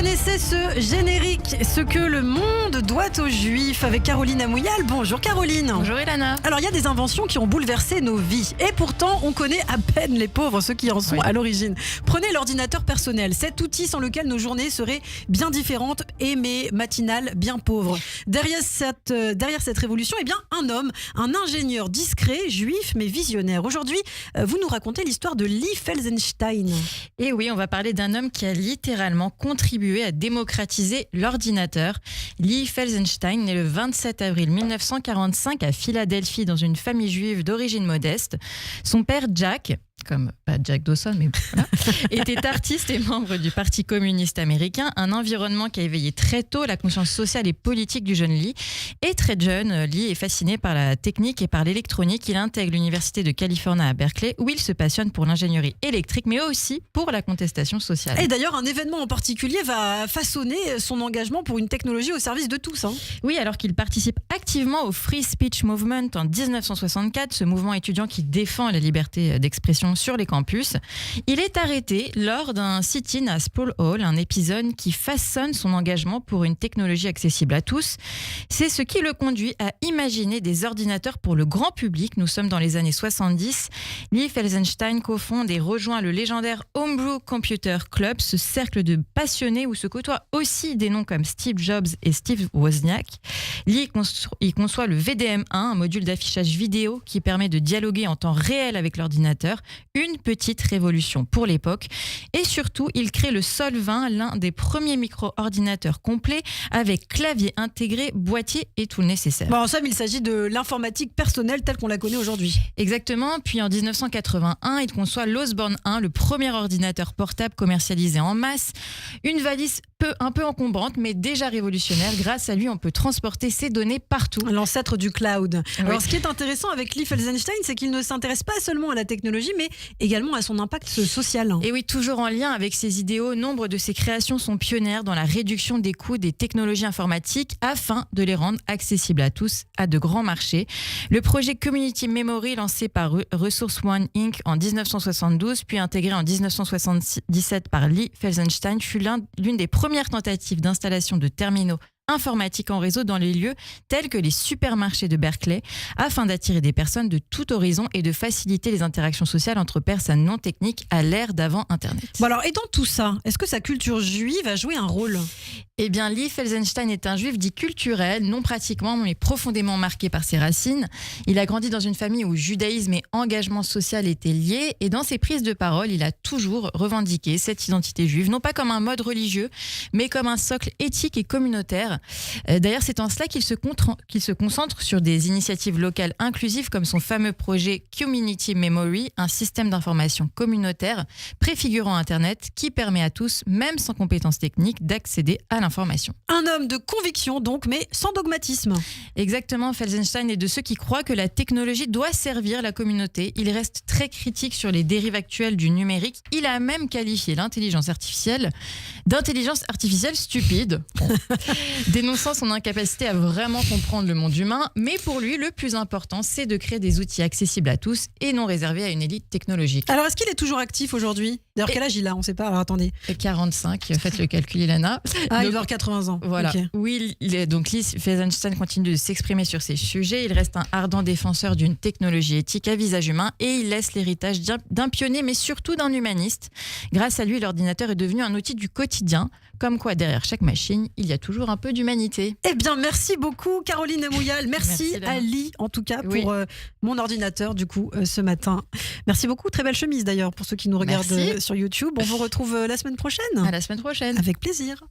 connaissez ce générique, ce que le monde doit aux Juifs, avec Caroline Amouyal. Bonjour Caroline. Bonjour Ilana. Alors il y a des inventions qui ont bouleversé nos vies et pourtant on connaît à peine les pauvres, ceux qui en sont à l'origine. Prenez l'ordinateur personnel, cet outil sans lequel nos journées seraient bien différentes et mes matinales bien pauvres. Derrière cette révolution, eh bien un homme, un ingénieur discret, juif mais visionnaire. Aujourd'hui, vous nous racontez l'histoire de Lee Felsenstein. Et oui, on va parler d'un homme qui a littéralement contribué à démocratiser l'ordinateur. Lee Felsenstein, né le 27 avril 1945 à Philadelphie dans une famille juive d'origine modeste. Son père Jack, comme pas Jack Dawson, mais voilà, était artiste et membre du Parti communiste américain, un environnement qui a éveillé très tôt la conscience sociale et politique du jeune Lee. Et très jeune, Lee est fasciné par la technique et par l'électronique. Il intègre l'université de Californie à Berkeley, où il se passionne pour l'ingénierie électrique, mais aussi pour la contestation sociale. Et d'ailleurs, un événement en particulier va façonner son engagement pour une technologie au service de tous. Oui, alors qu'il participe activement au Free Speech Movement en 1964, ce mouvement étudiant qui défend la liberté d'expression sur les campus. Il est arrêté lors d'un sit-in à Sproul Hall, un épisode qui façonne son engagement pour une technologie accessible à tous. C'est ce qui le conduit à imaginer des ordinateurs pour le grand public. Nous sommes dans les années 70. Lee Felsenstein cofonde et rejoint le légendaire Homebrew Computer Club, ce cercle de passionnés où se côtoient aussi des noms comme Steve Jobs et Steve Wozniak. Lee il conçoit le VDM1, un module d'affichage vidéo qui permet de dialoguer en temps réel avec l'ordinateur. Une petite révolution pour l'époque. Et surtout, il crée le Sol-20, l'un des premiers micro-ordinateurs complets avec clavier intégré, boîtier et tout le nécessaire. Bon, en somme, il s'agit de l'informatique personnelle telle qu'on la connaît aujourd'hui. Exactement. Puis en 1981, il conçoit l'Osborne 1, le premier ordinateur portable commercialisé en masse. Une valise un peu encombrante, mais déjà révolutionnaire. Grâce à lui, on peut transporter ses données partout. L'ancêtre du cloud. Oui. Alors, ce qui est intéressant avec Lee Felsenstein, c'est qu'il ne s'intéresse pas seulement à la technologie, mais également à son impact social. Et oui, toujours en lien avec ses idéaux, nombre de ses créations sont pionnières dans la réduction des coûts des technologies informatiques afin de les rendre accessibles à tous, à de grands marchés. Le projet Community Memory, lancé par Resource One Inc. en 1972, puis intégré en 1977 par Lee Felsenstein, fut l'une des premières tentatives d'installation de terminaux informatique en réseau dans les lieux tels que les supermarchés de Berkeley afin d'attirer des personnes de tout horizon et de faciliter les interactions sociales entre personnes non techniques à l'ère d'avant Internet. Bon alors, et dans tout ça, est-ce que sa culture juive a joué un rôle ? Eh bien, Lee Felsenstein est un juif dit culturel, non pratiquement, mais profondément marqué par ses racines. Il a grandi dans une famille où judaïsme et engagement social étaient liés et dans ses prises de parole, il a toujours revendiqué cette identité juive, non pas comme un mode religieux, mais comme un socle éthique et communautaire. D'ailleurs, c'est en cela qu'il se concentre sur des initiatives locales inclusives comme son fameux projet Community Memory, un système d'information communautaire préfigurant Internet qui permet à tous, même sans compétences techniques, d'accéder à l'information. Un homme de conviction donc, mais sans dogmatisme. Exactement, Felsenstein est de ceux qui croient que la technologie doit servir la communauté. Il reste très critique sur les dérives actuelles du numérique. Il a même qualifié l'intelligence artificielle d'intelligence artificielle stupide. Bon. Dénonçant son incapacité à vraiment comprendre le monde humain, mais pour lui, le plus important, c'est de créer des outils accessibles à tous et non réservés à une élite technologique. Alors, est-ce qu'il est toujours actif aujourd'hui ? D'ailleurs, quel âge il a ? On ne sait pas, alors attendez. 45, faites le calcul, Ilana. Il doit avoir 80 ans. Voilà. Okay. Oui, donc Lee Felsenstein continue de s'exprimer sur ces sujets. Il reste un ardent défenseur d'une technologie éthique à visage humain et il laisse l'héritage d'un pionnier, mais surtout d'un humaniste. Grâce à lui, l'ordinateur est devenu un outil du quotidien. Comme quoi, derrière chaque machine, il y a toujours un peu d'humanité. Eh bien, merci beaucoup, Caroline Amouyal. Merci à Lee, en tout cas, pour mon ordinateur, du coup, ce matin. Merci beaucoup. Très belle chemise, d'ailleurs, pour ceux qui nous regardent sur YouTube. On vous retrouve la semaine prochaine. À la semaine prochaine. Avec plaisir.